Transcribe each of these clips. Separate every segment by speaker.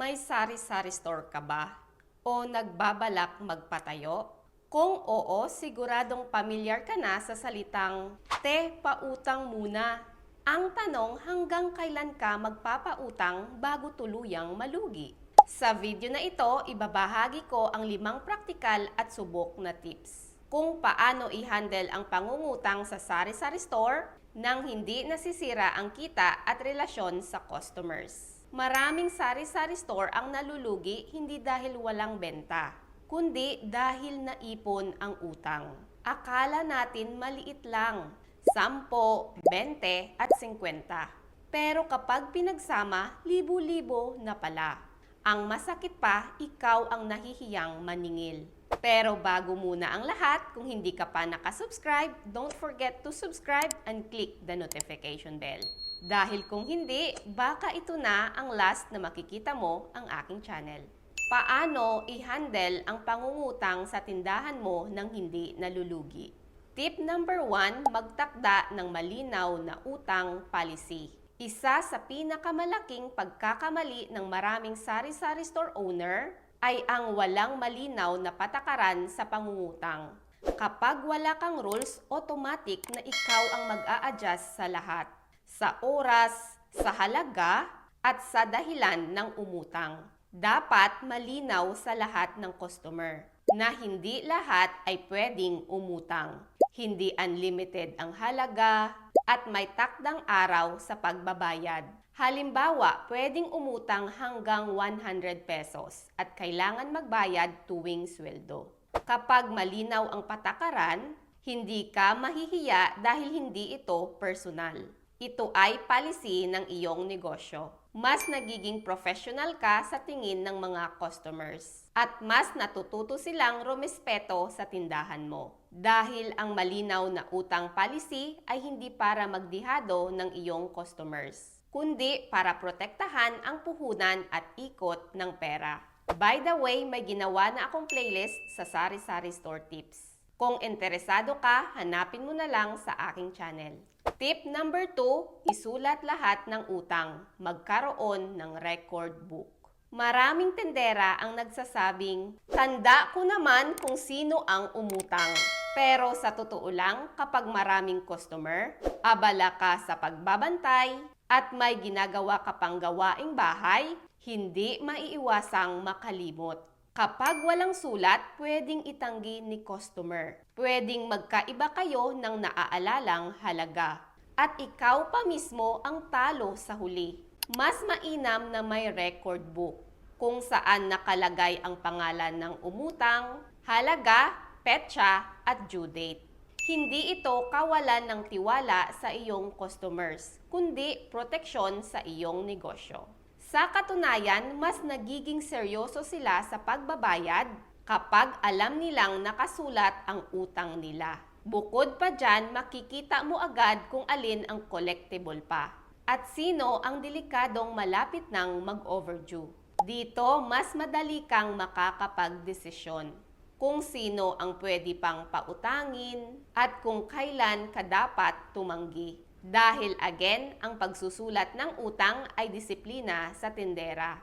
Speaker 1: May sari-sari store ka ba? O nagbabalak magpatayo? Kung oo, siguradong pamilyar ka na sa salitang, "Te, pautang muna." Ang tanong, hanggang kailan ka magpapautang bago tuluyang malugi? Sa video na ito, ibabahagi ko ang 5 praktikal at subok na tips kung paano i-handle ang pangungutang sa sari-sari store nang hindi nasisira ang kita at relasyon sa customers. Maraming sari-sari store ang nalulugi hindi dahil walang benta, kundi dahil naipon ang utang. Akala natin maliit lang, 10, 20 at 50. Pero kapag pinagsama, libo-libo na pala. Ang masakit pa, ikaw ang nahihiyang maningil. Pero bago muna ang lahat, kung hindi ka pa nakasubscribe, don't forget to subscribe and click the notification bell. Dahil kung hindi, baka ito na ang last na makikita mo ang aking channel. Paano i-handle ang pangungutang sa tindahan mo nang hindi nalulugi? Tip number 1, magtakda ng malinaw na utang policy. Isa sa pinakamalaking pagkakamali ng maraming sari-sari store owner ay ang walang malinaw na patakaran sa pangungutang. Kapag wala kang rules, automatic na ikaw ang mag-a-adjust sa lahat. Sa oras, sa halaga, at sa dahilan ng umutang. Dapat malinaw sa lahat ng customer na hindi lahat ay pwedeng umutang. Hindi unlimited ang halaga at may takdang araw sa pagbabayad. Halimbawa, pwedeng umutang hanggang 100 pesos at kailangan magbayad tuwing sweldo. Kapag malinaw ang patakaran, hindi ka mahihiya dahil hindi ito personal. Ito ay policy ng iyong negosyo. Mas nagiging professional ka sa tingin ng mga customers. At mas natututo silang rumespeto sa tindahan mo. Dahil ang malinaw na utang policy ay hindi para magdihado ng iyong customers, kundi para protektahan ang puhunan at ikot ng pera. By the way, may ginawa na akong playlist sa Sari-Sari Store Tips. Kung interesado ka, hanapin mo na lang sa aking channel. Tip number 2, isulat lahat ng utang. Magkaroon ng record book. Maraming tendera ang nagsasabing, "Tanda ko naman kung sino ang umutang." Pero sa totoo lang, kapag maraming customer, abala ka sa pagbabantay, at may ginagawa ka pang gawaing bahay, hindi maiiwasang makalimot. Kapag walang sulat, pwedeng itanggi ni customer. Pwedeng magkaiba kayo ng naaalalang halaga. At ikaw pa mismo ang talo sa huli. Mas mainam na may record book kung saan nakalagay ang pangalan ng umutang, halaga, petsa at due date. Hindi ito kawalan ng tiwala sa iyong customers, kundi proteksyon sa iyong negosyo. Sa katunayan, mas nagiging seryoso sila sa pagbabayad kapag alam nilang nakasulat ang utang nila. Bukod pa dyan, makikita mo agad kung alin ang collectible pa at sino ang delikadong malapit nang mag-overdue. Dito, mas madali kang makakapagdesisyon kung sino ang pwede pang pautangin at kung kailan ka dapat tumanggi. Dahil again, ang pagsusulat ng utang ay disiplina sa tindera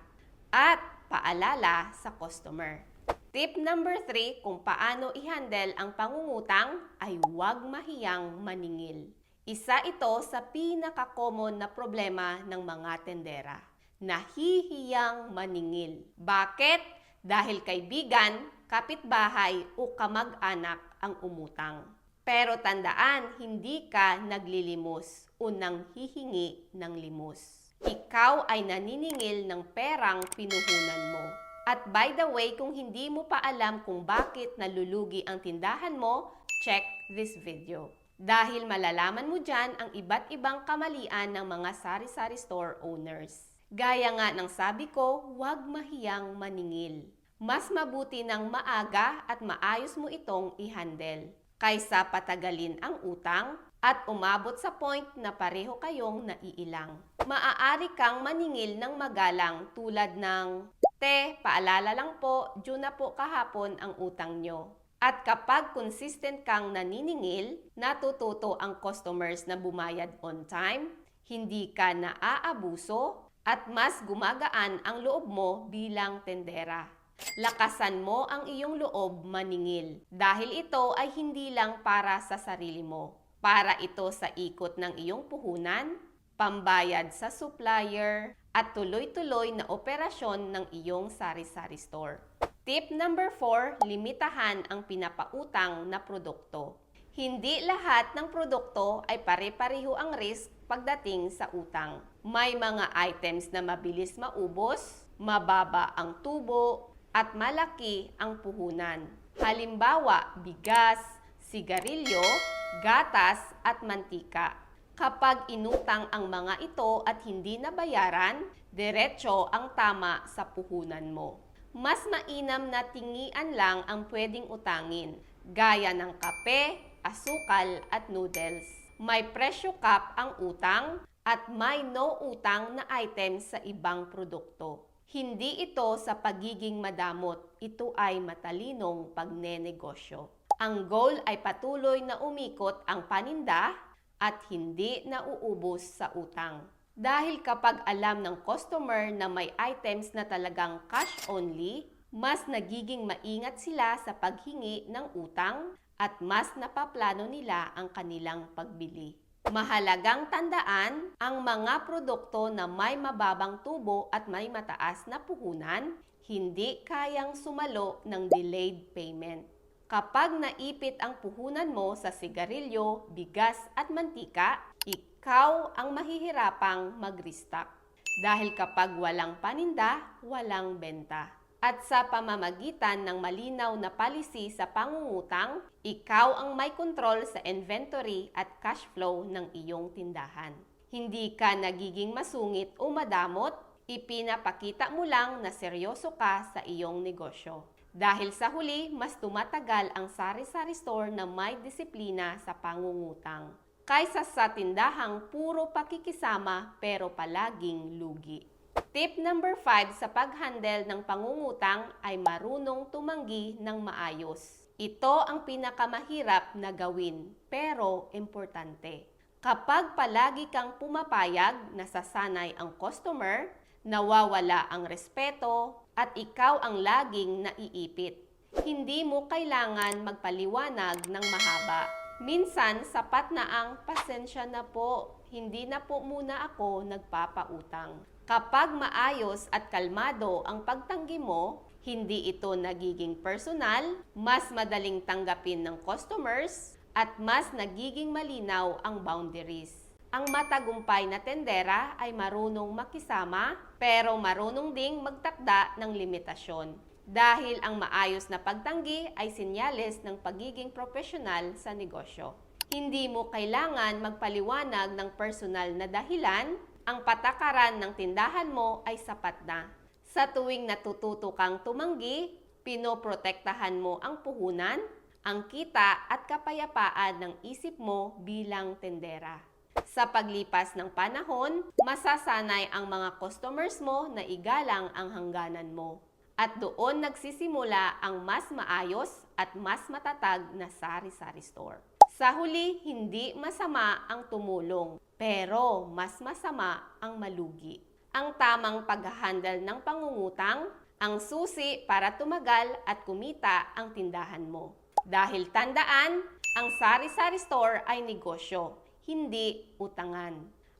Speaker 1: at paalala sa customer. Tip number 3, kung paano i-handle ang pangungutang ay huwag mahiyang maningil. Isa ito sa pinaka-common na problema ng mga tendera. Nahihiyang maningil. Bakit? Dahil kaibigan, kapitbahay o kamag-anak ang umutang. Pero tandaan, hindi ka naglilimos o nanghihingi ng limos. Ikaw ay naniningil ng perang pinuhunan mo. At by the way, kung hindi mo pa alam kung bakit nalulugi ang tindahan mo, check this video. Dahil malalaman mo dyan ang iba't ibang kamalian ng mga sari-sari store owners. Gaya nga ng sabi ko, huwag mahiyang maningil. Mas mabuti ng maaga at maayos mo itong i-handle kaysa patagalin ang utang at umabot sa point na pareho kayong naiilang. Maaari kang maningil ng magalang tulad ng, "Te, paalala lang po, due na po kahapon ang utang nyo." At kapag consistent kang naniningil, natututo ang customers na bumayad on time, hindi ka naaabuso, at mas gumagaan ang loob mo bilang tendera. Lakasan mo ang iyong loob maningil dahil ito ay hindi lang para sa sarili mo. Para ito sa ikot ng iyong puhunan, pambayad sa supplier, at tuloy-tuloy na operasyon ng iyong sari-sari store. Tip number 4, limitahan ang pinapautang na produkto. Hindi lahat ng produkto ay pare-pareho ang risk pagdating sa utang. May mga items na mabilis maubos, mababa ang tubo, at malaki ang puhunan. Halimbawa, bigas, sigarilyo, gatas, at mantika. Kapag inutang ang mga ito at hindi nabayaran, diretso ang tama sa puhunan mo. Mas mainam na tingian lang ang pwedeng utangin, gaya ng kape, asukal at noodles. May presyo cap ang utang at may no utang na items sa ibang produkto. Hindi ito sa pagiging madamot, ito ay matalinong pagnenegosyo. Ang goal ay patuloy na umikot ang paninda at hindi nauubos sa utang. Dahil kapag alam ng customer na may items na talagang cash only, mas nagiging maingat sila sa paghingi ng utang at mas napaplano nila ang kanilang pagbili. Mahalagang tandaan, ang mga produkto na may mababang tubo at may mataas na puhunan, hindi kayang sumalo ng delayed payment. Kapag naipit ang puhunan mo sa sigarilyo, bigas at mantika, ikaw ang mahihirapang mag-restock. Dahil kapag walang paninda, walang benta. At sa pamamagitan ng malinaw na policy sa pangungutang, ikaw ang may kontrol sa inventory at cash flow ng iyong tindahan. Hindi ka nagiging masungit o madamot, ipinapakita mo lang na seryoso ka sa iyong negosyo. Dahil sa huli, mas tumatagal ang sari-sari store na may disiplina sa pangungutang kaysa sa tindahang puro pakikisama pero palaging lugi. Tip number 5 sa pag-handle ng pangungutang ay marunong tumanggi ng maayos. Ito ang pinakamahirap na gawin, pero importante. Kapag palagi kang pumapayag, nasasanay ang customer, nawawala ang respeto, at ikaw ang laging naiipit. Hindi mo kailangan magpaliwanag ng mahaba. Minsan, sapat na ang pasensya na po, hindi na po muna ako nagpapautang. Kapag maayos at kalmado ang pagtanggi mo, hindi ito nagiging personal, mas madaling tanggapin ng customers, at mas nagiging malinaw ang boundaries. Ang matagumpay na tendera ay marunong makisama, pero marunong ding magtakda ng limitasyon. Dahil ang maayos na pagtanggi ay senyales ng pagiging profesional sa negosyo. Hindi mo kailangan magpaliwanag ng personal na dahilan, ang patakaran ng tindahan mo ay sapat na. Sa tuwing natututo kang tumanggi, pinoprotektahan mo ang puhunan, ang kita at kapayapaan ng isip mo bilang tendera. Sa paglipas ng panahon, masasanay ang mga customers mo na igalang ang hangganan mo. At doon nagsisimula ang mas maayos at mas matatag na sari-sari store. Sa huli, hindi masama ang tumulong, pero mas masama ang malugi. Ang tamang pag-handle ng pangungutang, ang susi para tumagal at kumita ang tindahan mo. Dahil tandaan, ang sari-sari store ay negosyo, hindi utangan.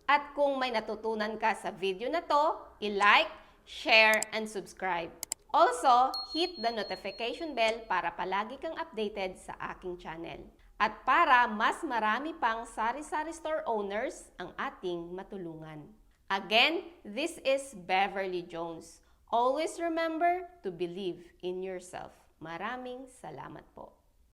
Speaker 1: At kung may natutunan ka sa video na to, i-like, share, and subscribe. Also, hit the notification bell para palagi kang updated sa aking channel. At para mas marami pang sari-sari store owners ang ating matulungan. Again, this is Beverly Jones. Always remember to believe in yourself. Maraming salamat po.